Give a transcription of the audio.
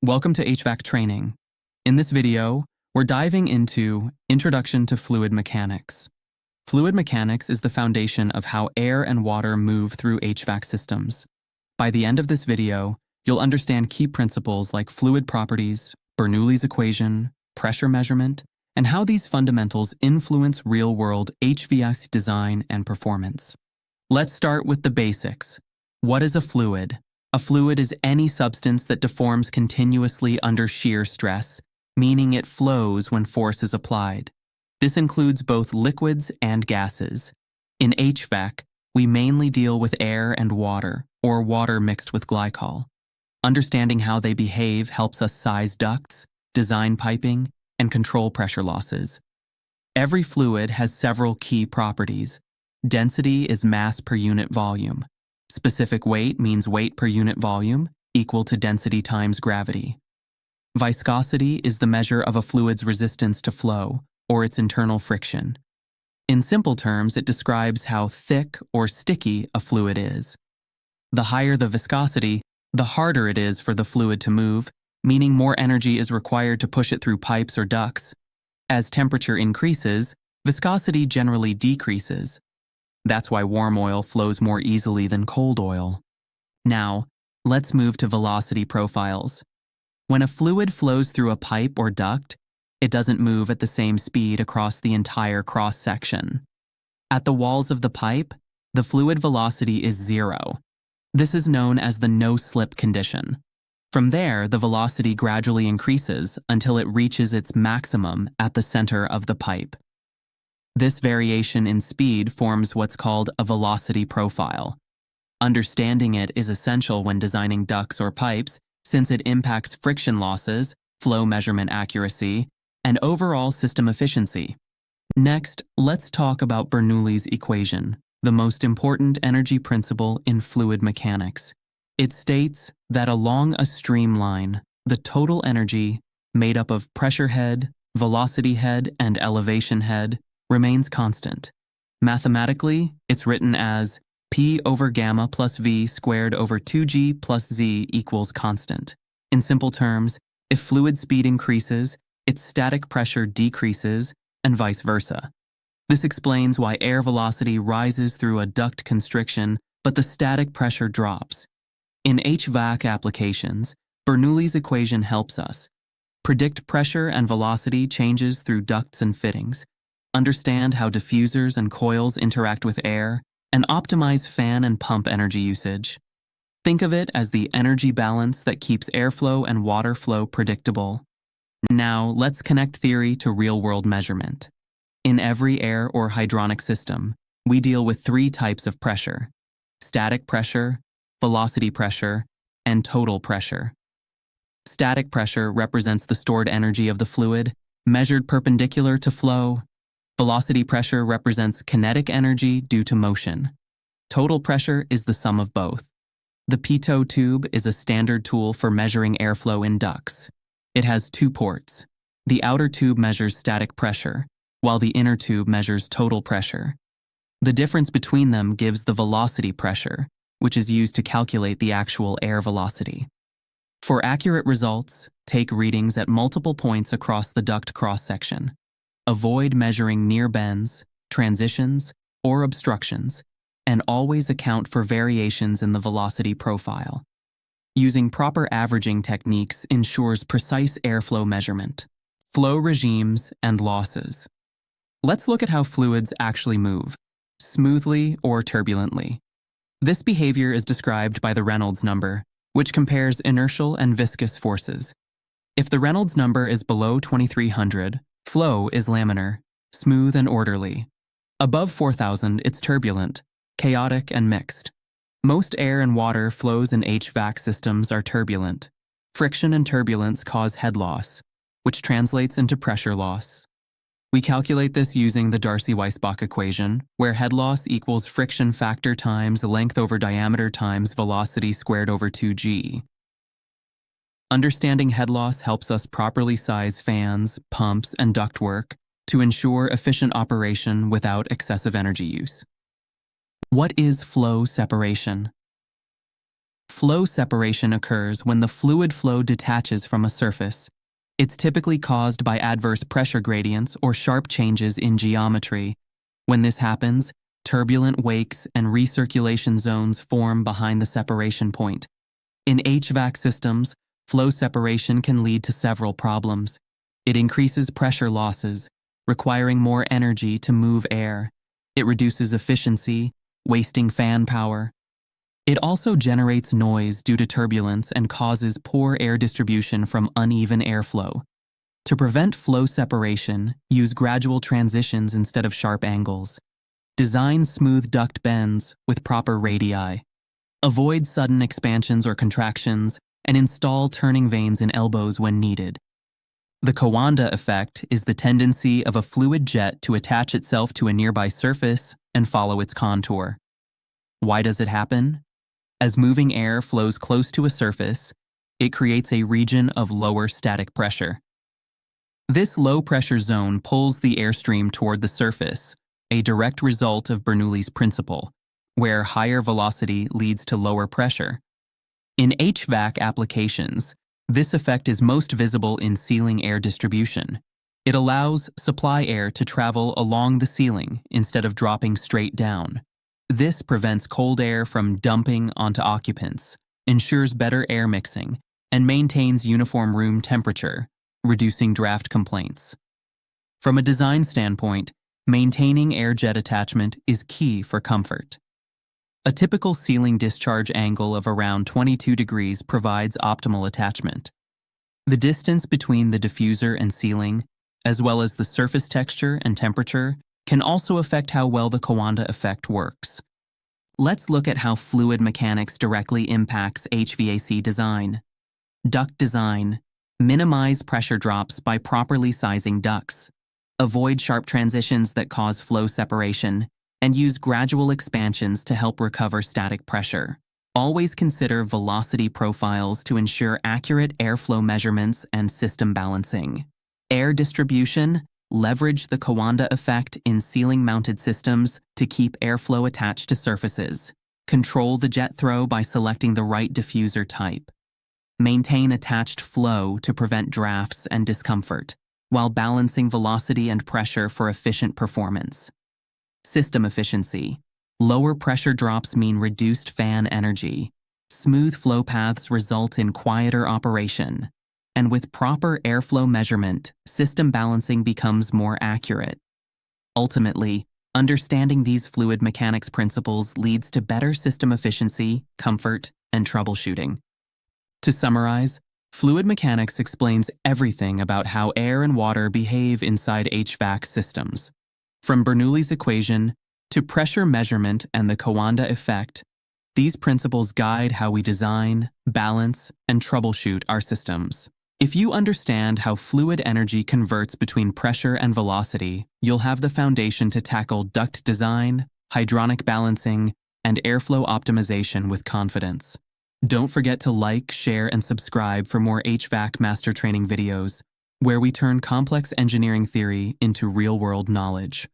Welcome to HVAC training. In this video, we're diving into Introduction to Fluid Mechanics. Fluid mechanics is the foundation of how air and water move through HVAC systems. By the end of this video, you'll understand key principles like fluid properties, Bernoulli's equation, pressure measurement, and how these fundamentals influence real-world HVAC design and performance. Let's start with the basics. What is a fluid? A fluid is any substance that deforms continuously under shear stress, meaning it flows when force is applied. This includes both liquids and gases. In HVAC, we mainly deal with air and water, or water mixed with glycol. Understanding how they behave helps us size ducts, design piping, and control pressure losses. Every fluid has several key properties. Density is mass per unit volume. Specific weight means weight per unit volume, equal to density times gravity. Viscosity is the measure of a fluid's resistance to flow, or its internal friction. In simple terms, it describes how thick or sticky a fluid is. The higher the viscosity, the harder it is for the fluid to move, meaning more energy is required to push it through pipes or ducts. As temperature increases, viscosity generally decreases. That's why warm oil flows more easily than cold oil. Now, let's move to velocity profiles. When a fluid flows through a pipe or duct, it doesn't move at the same speed across the entire cross-section. At the walls of the pipe, the fluid velocity is zero. This is known as the no-slip condition. From there, the velocity gradually increases until it reaches its maximum at the center of the pipe. This variation in speed forms what's called a velocity profile. Understanding it is essential when designing ducts or pipes, since it impacts friction losses, flow measurement accuracy, and overall system efficiency. Next, let's talk about Bernoulli's equation, the most important energy principle in fluid mechanics. It states that along a streamline, the total energy, made up of pressure head, velocity head, and elevation head, remains constant. Mathematically, it's written as P over gamma plus V squared over 2G plus Z equals constant. In simple terms, if fluid speed increases, its static pressure decreases, and vice versa. This explains why air velocity rises through a duct constriction, but the static pressure drops. In HVAC applications, Bernoulli's equation helps us predict pressure and velocity changes through ducts and fittings, understand how diffusers and coils interact with air, and optimize fan and pump energy usage. Think of it as the energy balance that keeps airflow and water flow predictable. Now, let's connect theory to real-world measurement. In every air or hydronic system, we deal with three types of pressure: static pressure, velocity pressure, and total pressure. Static pressure represents the stored energy of the fluid, measured perpendicular to flow. Velocity pressure represents kinetic energy due to motion. Total pressure is the sum of both. The Pitot tube is a standard tool for measuring airflow in ducts. It has two ports. The outer tube measures static pressure, while the inner tube measures total pressure. The difference between them gives the velocity pressure, which is used to calculate the actual air velocity. For accurate results, take readings at multiple points across the duct cross-section. Avoid measuring near bends, transitions, or obstructions, and always account for variations in the velocity profile. Using proper averaging techniques ensures precise airflow measurement, flow regimes, and losses. Let's look at how fluids actually move, smoothly or turbulently. This behavior is described by the Reynolds number, which compares inertial and viscous forces. If the Reynolds number is below 2300, flow is laminar, smooth and orderly. Above 4000, it's turbulent, chaotic and mixed. Most air and water flows in HVAC systems are turbulent. Friction and turbulence cause head loss, which translates into pressure loss. We calculate this using the Darcy-Weisbach equation, where head loss equals friction factor times length over diameter times velocity squared over 2G. Understanding head loss helps us properly size fans, pumps, and ductwork to ensure efficient operation without excessive energy use. What is flow separation? Flow separation occurs when the fluid flow detaches from a surface. It's typically caused by adverse pressure gradients or sharp changes in geometry. When this happens, turbulent wakes and recirculation zones form behind the separation point. In HVAC systems, flow separation can lead to several problems. It increases pressure losses, requiring more energy to move air. It reduces efficiency, wasting fan power. It also generates noise due to turbulence and causes poor air distribution from uneven airflow. To prevent flow separation, use gradual transitions instead of sharp angles. Design smooth duct bends with proper radii. Avoid sudden expansions or contractions, and install turning vanes in elbows when needed. The Coanda effect is the tendency of a fluid jet to attach itself to a nearby surface and follow its contour. Why does it happen? As moving air flows close to a surface, it creates a region of lower static pressure. This low-pressure zone pulls the airstream toward the surface, a direct result of Bernoulli's principle, where higher velocity leads to lower pressure. In HVAC applications, this effect is most visible in ceiling air distribution. It allows supply air to travel along the ceiling instead of dropping straight down. This prevents cold air from dumping onto occupants, ensures better air mixing, and maintains uniform room temperature, reducing draft complaints. From a design standpoint, maintaining air jet attachment is key for comfort. A typical ceiling discharge angle of around 22 degrees provides optimal attachment. The distance between the diffuser and ceiling, as well as the surface texture and temperature, can also affect how well the Coanda effect works. Let's look at how fluid mechanics directly impacts HVAC design. Duct design. Minimize pressure drops by properly sizing ducts. Avoid sharp transitions that cause flow separation, and use gradual expansions to help recover static pressure. Always consider velocity profiles to ensure accurate airflow measurements and system balancing. Air distribution. Leverage the Coanda effect in ceiling-mounted systems to keep airflow attached to surfaces. Control the jet throw by selecting the right diffuser type. Maintain attached flow to prevent drafts and discomfort, while balancing velocity and pressure for efficient performance. System efficiency. Lower pressure drops mean reduced fan energy. Smooth flow paths result in quieter operation. And with proper airflow measurement, system balancing becomes more accurate. Ultimately, understanding these fluid mechanics principles leads to better system efficiency, comfort, and troubleshooting. To summarize, fluid mechanics explains everything about how air and water behave inside HVAC systems. From Bernoulli's equation to pressure measurement and the Coanda effect, these principles guide how we design, balance, and troubleshoot our systems. If you understand how fluid energy converts between pressure and velocity, you'll have the foundation to tackle duct design, hydronic balancing, and airflow optimization with confidence. Don't forget to like, share, and subscribe for more HVAC master training videos, where we turn complex engineering theory into real-world knowledge.